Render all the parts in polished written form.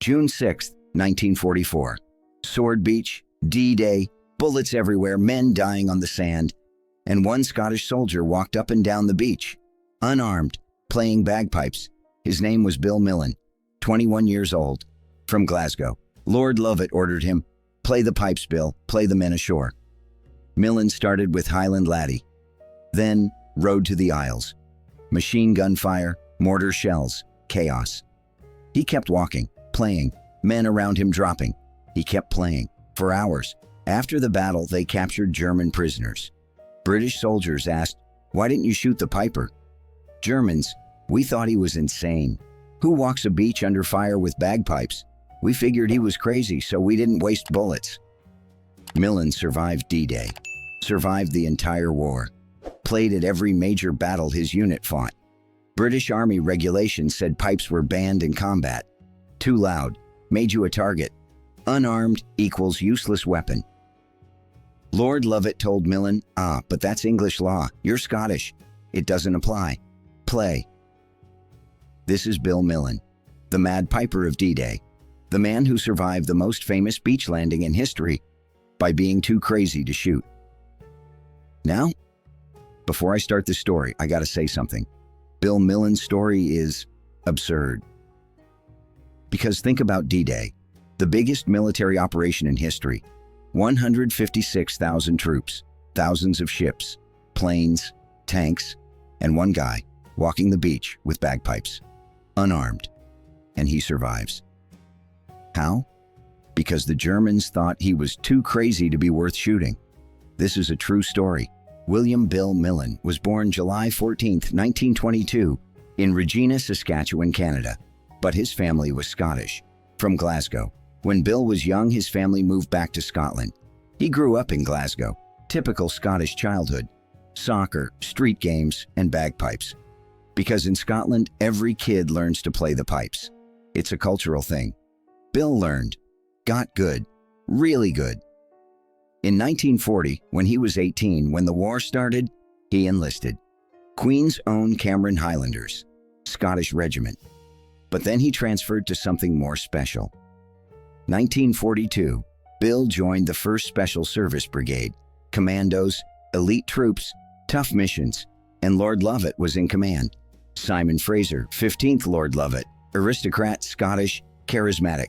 June 6, 1944. Sword Beach, D-Day, bullets everywhere, men dying on the sand, and one Scottish soldier walked up and down the beach, unarmed, playing bagpipes. His name was Bill Millin, 21 years old, from Glasgow. Lord Lovat ordered him, "Play the pipes, Bill, play the men ashore." Millin started with Highland Laddie, then rode to the Isles. Machine gun fire, mortar shells, chaos. He kept walking, playing, men around him dropping. He kept playing, for hours. After the battle, they captured German prisoners. British soldiers asked, "Why didn't you shoot the piper?" Germans, "We thought he was insane. Who walks a beach under fire with bagpipes? We figured he was crazy, so we didn't waste bullets." Millin survived D-Day, survived the entire war, played at every major battle his unit fought. British Army regulations said pipes were banned in combat. Too loud, made you a target. Unarmed equals useless weapon. Lord Lovat told Millin, but that's English law. You're Scottish. It doesn't apply. Play." This is Bill Millin, the Mad Piper of D-Day, the man who survived the most famous beach landing in history by being too crazy to shoot. Now, before I start this story, I gotta say something. Bill Millin's story is absurd. Because think about D-Day, the biggest military operation in history. 156,000 troops, thousands of ships, planes, tanks, and one guy walking the beach with bagpipes, unarmed, and he survives. How? Because the Germans thought he was too crazy to be worth shooting. This is a true story. William Bill Millin was born July 14, 1922, in Regina, Saskatchewan, Canada, but his family was Scottish, from Glasgow. When Bill was young, his family moved back to Scotland. He grew up in Glasgow, typical Scottish childhood, soccer, street games, and bagpipes. Because in Scotland, every kid learns to play the pipes. It's a cultural thing. Bill learned, got good, really good. In 1940, when he was 18, when the war started, he enlisted. Queen's Own Cameron Highlanders, Scottish regiment. But then he transferred to something more special. 1942, Bill joined the 1st Special Service Brigade, commandos, elite troops, tough missions, and Lord Lovat was in command. Simon Fraser, 15th Lord Lovat, aristocrat, Scottish, charismatic,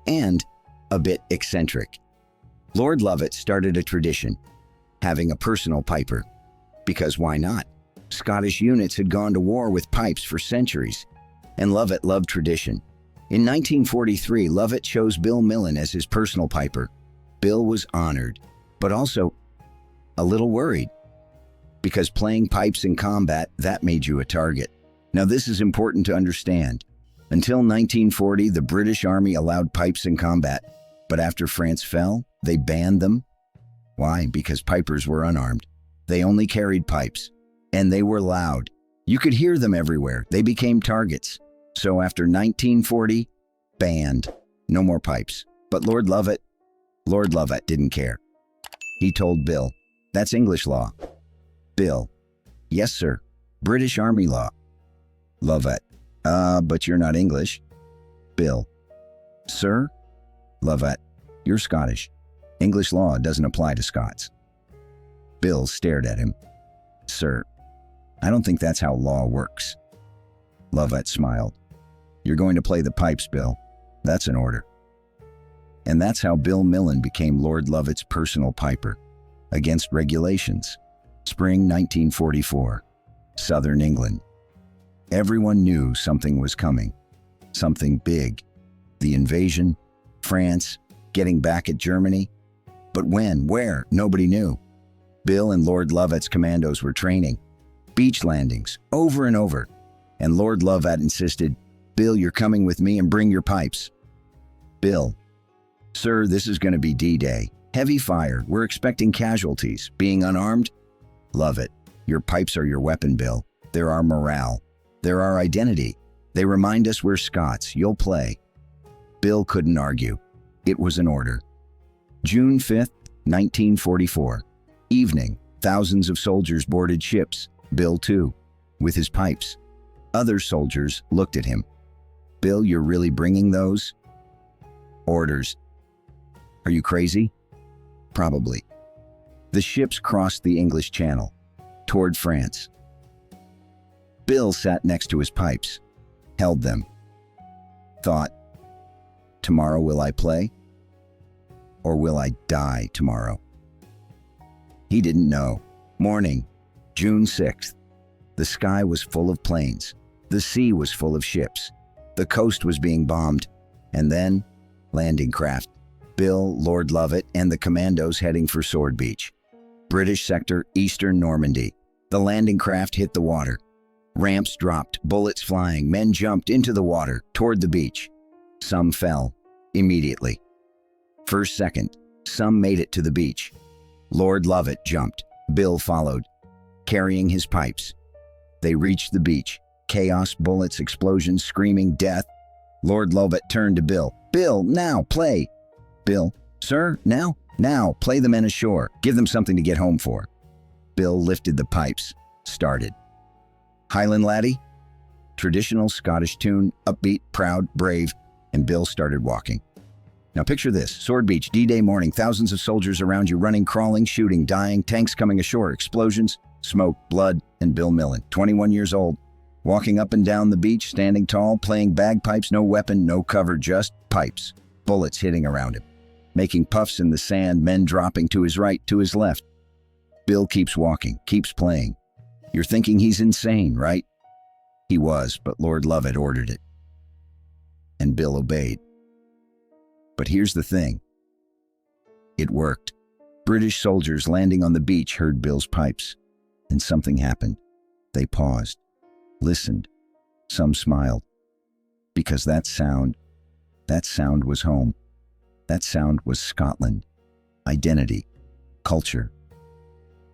and a bit eccentric. Lord Lovat started a tradition, having a personal piper. Because why not? Scottish units had gone to war with pipes for centuries, and Lovat loved tradition. In 1943, Lovat chose Bill Millin as his personal piper. Bill was honored, but also a little worried. Because playing pipes in combat, that made you a target. Now this is important to understand. Until 1940, the British Army allowed pipes in combat, but after France fell, they banned them. Why? Because pipers were unarmed. They only carried pipes, and they were loud. You could hear them everywhere. They became targets. So after 1940, banned. No more pipes. But Lord Lovat didn't care. He told Bill, "That's English law." Bill, "Yes, sir. British Army law." Lovat, but you're not English." Bill, "Sir?" Lovat, "You're Scottish. English law doesn't apply to Scots." Bill stared at him. "Sir, I don't think that's how law works." Lovat smiled. "You're going to play the pipes, Bill. That's an order." And that's how Bill Millin became Lord Lovat's personal piper, against regulations. Spring 1944, Southern England. Everyone knew something was coming, something big. The invasion, France, getting back at Germany. But when, where, nobody knew. Bill and Lord Lovat's commandos were training. Beach landings, over and over. And Lord Lovat insisted, "Bill, you're coming with me and bring your pipes." Bill, "Sir, this is going to be D-Day. Heavy fire, we're expecting casualties. Being unarmed?" Lovat, "Your pipes are your weapon, Bill. They're our morale. They're our identity. They remind us we're Scots. You'll play." Bill couldn't argue. It was an order. June 5th, 1944. Evening, thousands of soldiers boarded ships, Bill too, with his pipes. Other soldiers looked at him. "Bill, you're really bringing those?" Orders. Are you crazy? Probably. The ships crossed the English Channel, toward France. Bill sat next to his pipes, held them. Thought, tomorrow will I play? Or will I die tomorrow? He didn't know. Morning, June 6th. The sky was full of planes. The sea was full of ships. The coast was being bombed. And then, landing craft. Bill, Lord Lovat, and the commandos heading for Sword Beach. British sector, eastern Normandy. The landing craft hit the water. Ramps dropped, bullets flying, men jumped into the water, toward the beach. Some fell, immediately. First second, some made it to the beach. Lord Lovat jumped. Bill followed, carrying his pipes. They reached the beach. Chaos, bullets, explosions, screaming, death. Lord Lovat turned to Bill. Bill, now, play. Bill, sir, now, play the men ashore. Give them something to get home for. Bill lifted the pipes, started. Highland Laddie? Traditional Scottish tune, upbeat, proud, brave, and Bill started walking. Now picture this, Sword Beach, D-Day morning, thousands of soldiers around you running, crawling, shooting, dying, tanks coming ashore, explosions, smoke, blood, and Bill Millin, 21 years old, walking up and down the beach, standing tall, playing bagpipes, no weapon, no cover, just pipes, bullets hitting around him, making puffs in the sand, men dropping to his right, to his left. Bill keeps walking, keeps playing. You're thinking he's insane, right? He was, but Lord Lovat ordered it. And Bill obeyed. But here's the thing. It worked. British soldiers landing on the beach heard Bill's pipes, and something happened. They paused, listened. Some smiled. Because that sound was home. That sound was Scotland. Identity. Culture.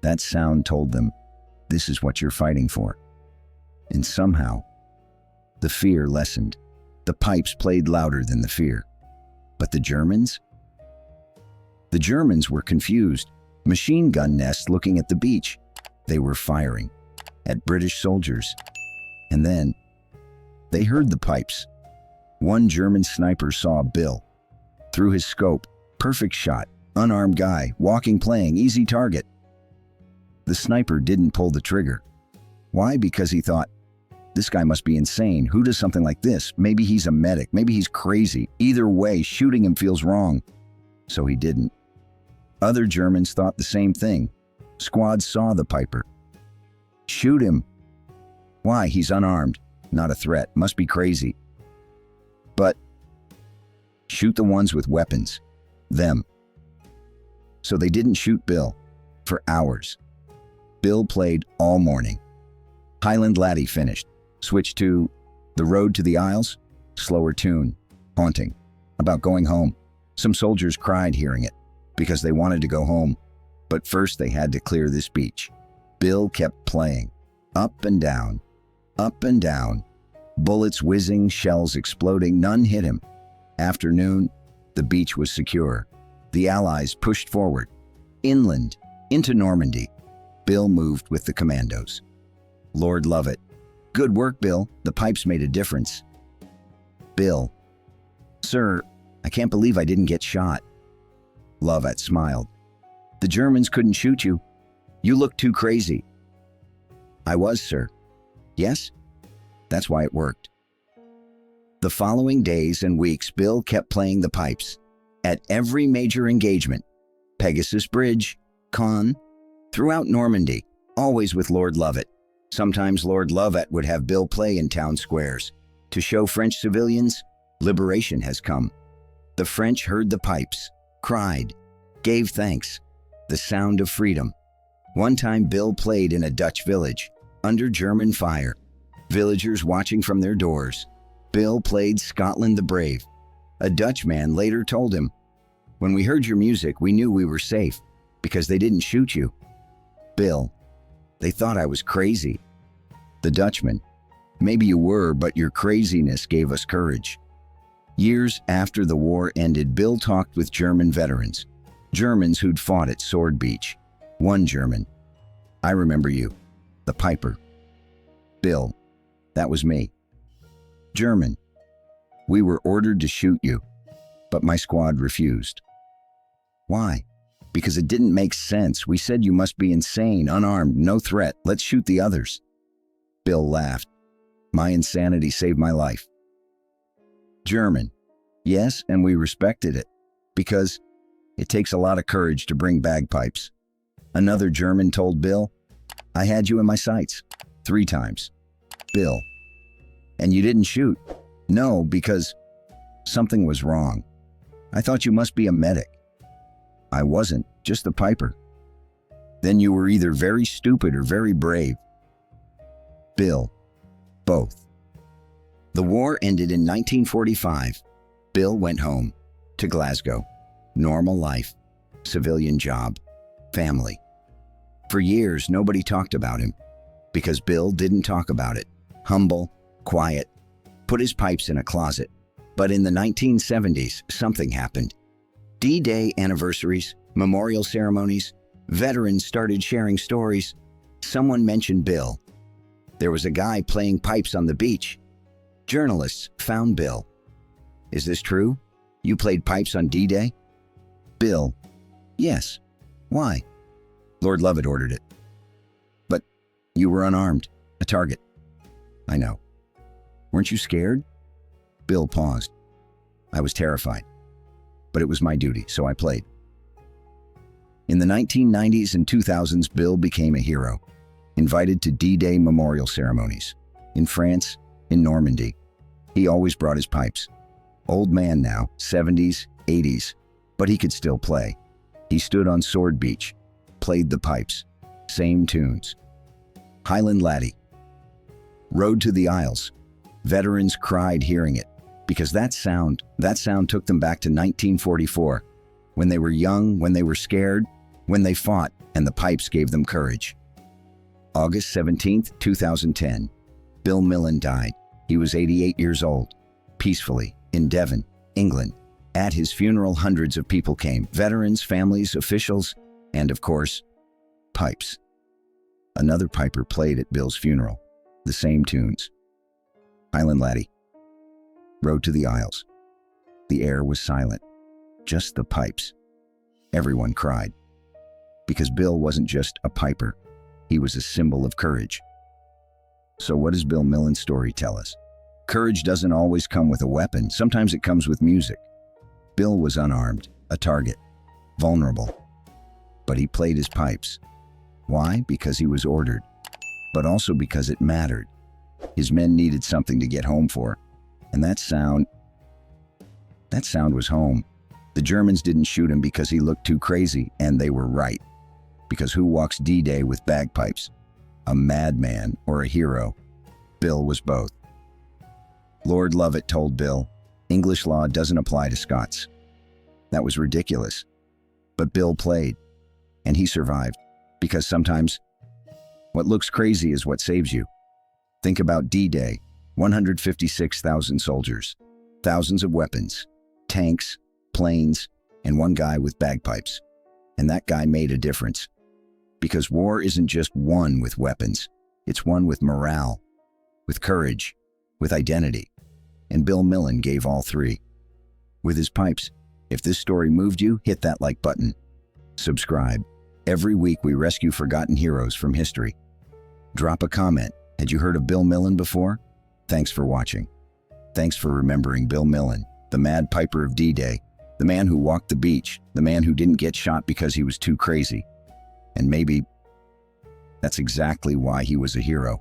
That sound told them, this is what you're fighting for. And somehow, the fear lessened. The pipes played louder than the fear. But the Germans? The Germans were confused. Machine gun nests looking at the beach. They were firing at British soldiers. And then, they heard the pipes. One German sniper saw Bill. Through his scope, perfect shot, unarmed guy, walking, playing, easy target. The sniper didn't pull the trigger. Why? Because he thought, this guy must be insane. Who does something like this? Maybe he's a medic. Maybe he's crazy. Either way, shooting him feels wrong. So he didn't. Other Germans thought the same thing. Squads saw the piper. Shoot him. Why? He's unarmed. Not a threat. Must be crazy. But shoot the ones with weapons. Them. So they didn't shoot Bill. For hours. Bill played all morning. Highland Laddie finished. Switched to The Road to the Isles. Slower tune. Haunting. About going home. Some soldiers cried hearing it, because they wanted to go home. But first they had to clear this beach. Bill kept playing. Up and down. Up and down. Bullets whizzing, shells exploding, none hit him. Afternoon, the beach was secure. The Allies pushed forward. Inland, into Normandy. Bill moved with the commandos. Lord Lovat. Good work, Bill. The pipes made a difference. Bill. Sir, I can't believe I didn't get shot. Lovat smiled. The Germans couldn't shoot you. You looked too crazy. I was, sir. Yes? That's why it worked. The following days and weeks, Bill kept playing the pipes. At every major engagement. Pegasus Bridge, Caen, throughout Normandy, always with Lord Lovat. Sometimes Lord Lovat would have Bill play in town squares. To show French civilians, liberation has come. The French heard the pipes, cried, gave thanks. The sound of freedom. One time Bill played in a Dutch village, under German fire. Villagers watching from their doors. Bill played Scotland the Brave. A Dutch man later told him, when we heard your music, we knew we were safe, because they didn't shoot you. Bill, they thought I was crazy. The Dutchman, maybe you were, but your craziness gave us courage. Years after the war ended, Bill talked with German veterans, Germans who'd fought at Sword Beach. One German, I remember you, the piper. Bill, that was me. German, we were ordered to shoot you, but my squad refused. Why? Because it didn't make sense. We said you must be insane, unarmed, no threat. Let's shoot the others. Bill laughed. My insanity saved my life. German. Yes, and we respected it. Because it takes a lot of courage to bring bagpipes. Another German told Bill, I had you in my sights. 3 times. Bill. And you didn't shoot? No, because something was wrong. I thought you must be a medic. I wasn't, just a piper. Then you were either very stupid or very brave. Bill. Both. The war ended in 1945. Bill went home to Glasgow. Normal life, civilian job, family. For years, nobody talked about him because Bill didn't talk about it. Humble, quiet, put his pipes in a closet. But in the 1970s, something happened. D-Day anniversaries, memorial ceremonies, veterans started sharing stories. Someone mentioned Bill. There was a guy playing pipes on the beach. Journalists found Bill. Is this true? You played pipes on D-Day? Bill. Yes. Why? Lord Lovat ordered it. But you were unarmed, a target. I know. Weren't you scared? Bill paused. I was terrified. But it was my duty, so I played. In the 1990s and 2000s, Bill became a hero, invited to D-Day memorial ceremonies. In France, in Normandy. He always brought his pipes. Old man now, 70s, 80s, but he could still play. He stood on Sword Beach, played the pipes, same tunes. Highland Laddie. Road to the Isles. Veterans cried hearing it, because that sound took them back to 1944, when they were young, when they were scared, when they fought, and the pipes gave them courage. August 17th, 2010, Bill Millin died. He was 88 years old, peacefully, in Devon, England. At his funeral, hundreds of people came, veterans, families, officials, and of course, pipes. Another piper played at Bill's funeral, the same tunes. Highland Laddie. Road to the Isles. The air was silent, just the pipes. Everyone cried. Because Bill wasn't just a piper, he was a symbol of courage. So what does Bill Millin's story tell us? Courage doesn't always come with a weapon, sometimes it comes with music. Bill was unarmed, a target, vulnerable. But he played his pipes. Why? Because he was ordered, but also because it mattered. His men needed something to get home for. And that sound was home. The Germans didn't shoot him because he looked too crazy, and they were right. Because who walks D-Day with bagpipes? A madman or a hero? Bill was both. Lord Lovat told Bill, English law doesn't apply to Scots. That was ridiculous. But Bill played, and he survived. Because sometimes, what looks crazy is what saves you. Think about D-Day. 156,000 soldiers, thousands of weapons, tanks, planes, and one guy with bagpipes. And that guy made a difference. Because war isn't just won with weapons, it's won with morale, with courage, with identity. And Bill Millin gave all 3. With his pipes. If this story moved you, hit that like button. Subscribe. Every week we rescue forgotten heroes from history. Drop a comment. Had you heard of Bill Millin before? Thanks for watching. Thanks for remembering Bill Millin, the Mad Piper of D-Day, the man who walked the beach, the man who didn't get shot because he was too crazy. And maybe that's exactly why he was a hero.